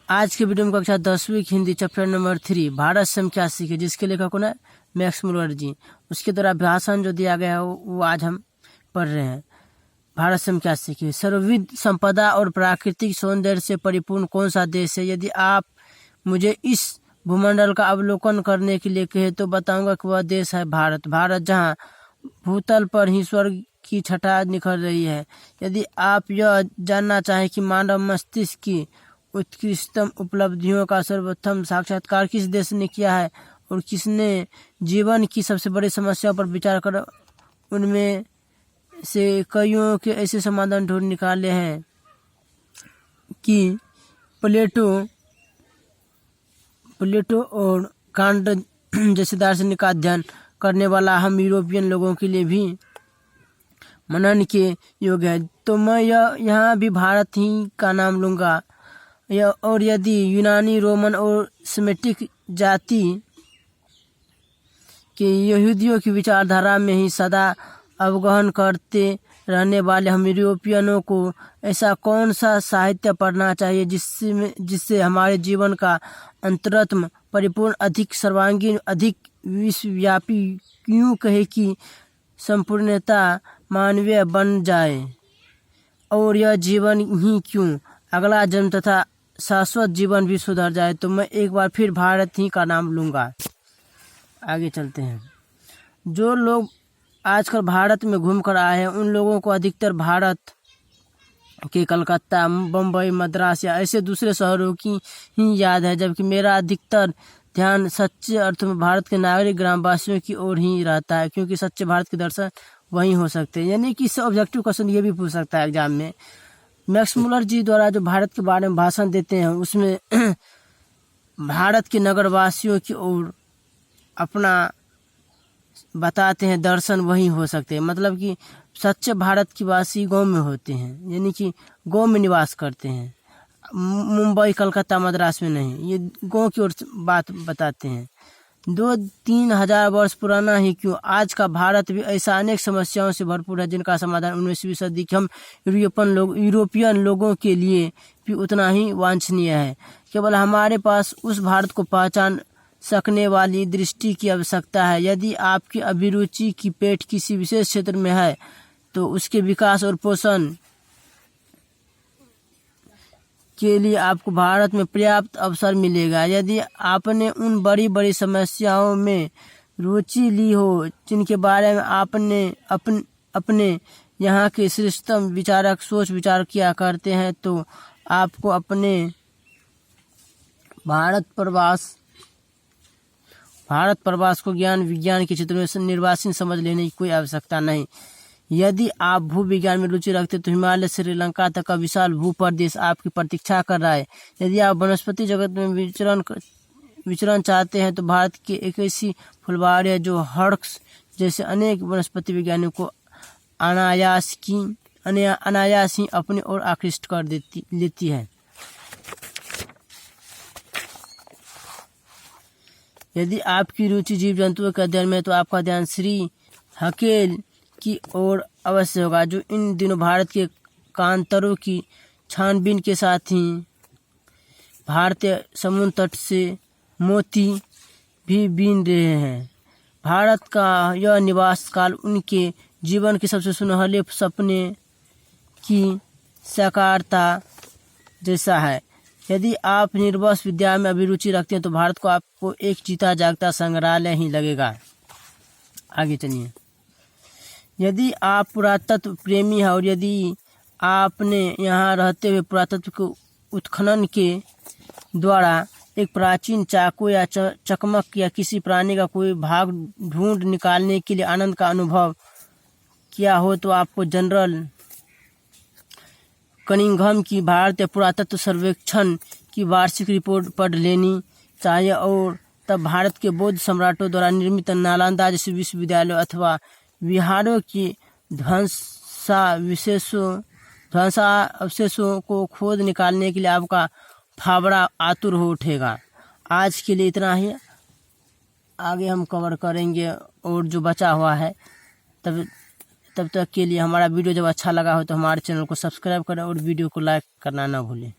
आज के वीडियो में कक्षा 10वीं की हिंदी चैप्टर नंबर 3 भारत सम क्या सीखे, जिसके लेखक कौन है? मैक्स मुलर जी। उसके द्वारा भाषण जो दिया गया है वो आज हम पढ़ रहे हैं। भारत सम क्या सीखे। सर्वविध संपदा और प्राकृतिक सौंदर्य से परिपूर्ण कौन सा देश है? यदि आप मुझे इस भूमंडल का अवलोकन करने के लिए कहे तो बताऊंगा कि वह देश है भारत। भारत जहाँ भूतल पर ही स्वर्ग की छटा निखर रही है। यदि आप यह जानना चाहें कि मानव मस्तिष्क की उत्कृष्टतम उपलब्धियों का सर्वप्रथम साक्षात्कार किस देश ने किया है और किसने जीवन की सबसे बड़ी समस्याओं पर विचार कर उनमें से कईयों के ऐसे समाधान ढूंढ निकाले हैं कि प्लेटो और कांट जैसे दार्शनिक का अध्ययन करने वाला हम यूरोपियन लोगों के लिए भी मनन के योग्य है। तो मैं यहाँ भी भारत ही का नाम लूँगा। और यदि यूनानी, रोमन और सेमेटिक जाति के यहूदियों की विचारधारा में ही सदा अवगहन करते रहने वाले हम यूरोपियनों को ऐसा कौन सा साहित्य पढ़ना चाहिए जिससे हमारे जीवन का अंतरात्म परिपूर्ण, अधिक सर्वांगीण, अधिक विश्वव्यापी, यूँ कहे कि संपूर्णता मानवीय बन जाए, और यह जीवन ही क्यों अगला जन्म तथा शाश्वत जीवन भी सुधर जाए। तो मैं एक बार फिर भारत ही का नाम लूँगा। आगे चलते हैं। जो लोग आजकल भारत में घूम कर आए हैं उन लोगों को अधिकतर भारत के कलकत्ता, बम्बई, मद्रास या ऐसे दूसरे शहरों की ही याद है, जबकि मेरा अधिकतर ध्यान सच्चे अर्थ में भारत के नागरिक ग्रामवासियों की ओर ही रहता है, क्योंकि सच्चे भारत के दर्शन वहीं हो सकते हैं। यानी कि ऑब्जेक्टिव क्वेश्चन ये भी पूछ सकता है एग्जाम में। मैक्स मुलर जी द्वारा जो भारत के बारे में भाषण देते हैं उसमें भारत के नगरवासियों की ओर अपना बताते हैं दर्शन वहीं हो सकते हैं। मतलब कि सच्चे भारत की वासी गांव में होते हैं, यानी कि गांव में निवास करते हैं, मुंबई, कलकत्ता, मद्रास में नहीं। ये गांव की ओर बात बताते हैं। 2-3 हजार वर्ष पुराना ही क्यों, आज का भारत भी ऐसा अनेक समस्याओं से भरपूर है जिनका समाधान 19वीं सदी के हम यूरोपियन लोगों के लिए भी उतना ही वांछनीय है। केवल हमारे पास उस भारत को पहचान सकने वाली दृष्टि की आवश्यकता है। यदि आपकी अभिरुचि की पेट किसी विशेष क्षेत्र में है तो उसके विकास और पोषण के लिए आपको भारत में पर्याप्त अवसर मिलेगा। यदि आपने उन बड़ी बड़ी समस्याओं में रुचि ली हो जिनके बारे में आपने अपने यहाँ के श्रेष्ठतम विचारक सोच विचार किया करते हैं, तो आपको अपने भारत प्रवास को ज्ञान विज्ञान के क्षेत्र में निर्वासित समझ लेने की कोई आवश्यकता नहीं। यदि आप भू विज्ञान में रुचि रखते तो हिमालय से श्रीलंका तक का विशाल भूप्रदेश आपकी प्रतीक्षा कर रहा है। यदि आप वनस्पति जगत में विचरण चाहते हैं तो भारत की एक ऐसी फुलवाड़ी है जो हर्क्स जैसे अनेक वनस्पति विज्ञानियों को अनायास ही अपनी ओर आकृष्ट कर लेती है। यदि आपकी रुचि जीव जंतुओं के अध्ययन में तो आपका ध्यान श्री हकेल की ओर अवश्य होगा, जो इन दिनों भारत के कांतरों की छानबीन के साथ ही भारतीय समुद्र तट से मोती भी बीन रहे हैं। भारत का यह निवास काल उनके जीवन के सबसे सुनहरे सपने की साकारता जैसा है। यदि आप निर्वंश विद्या में अभिरुचि रखते हैं तो भारत को आपको एक जीता जागता संग्रहालय ही लगेगा। आगे चलिए। यदि आप पुरातत्व प्रेमी हैं और यदि आपने यहाँ रहते हुए पुरातत्व के उत्खनन के द्वारा एक प्राचीन चाकू या चकमक या किसी प्राणी का कोई भाग ढूंढ निकालने के लिए आनंद का अनुभव किया हो तो आपको जनरल कनिंघम की भारतीय पुरातत्व सर्वेक्षण की वार्षिक रिपोर्ट पढ़ लेनी चाहिए, और तब भारत के बौद्ध सम्राटों द्वारा निर्मित नालंदा जैसे विश्वविद्यालयों अथवा विहारों की ध्वंसावशेषों को खोद निकालने के लिए आपका फावड़ा आतुर हो उठेगा। आज के लिए इतना ही, आगे हम कवर करेंगे और जो बचा हुआ है। तब तक के लिए हमारा वीडियो जब अच्छा लगा हो तो हमारे चैनल को सब्सक्राइब करें और वीडियो को लाइक करना ना भूलें।